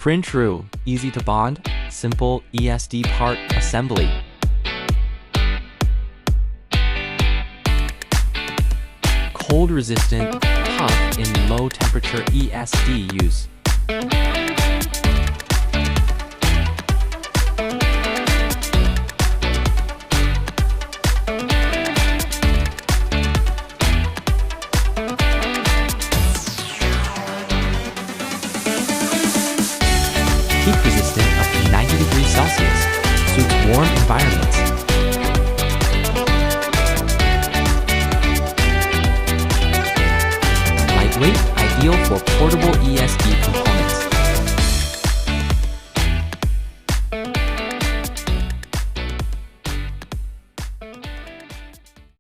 Printroo, easy to bond, simple ESD part assembly. Cold resistant, tough in low temperature ESD use. Heat resistant up to 90 degrees Celsius, suits warm environments. Lightweight, ideal for portable ESD components.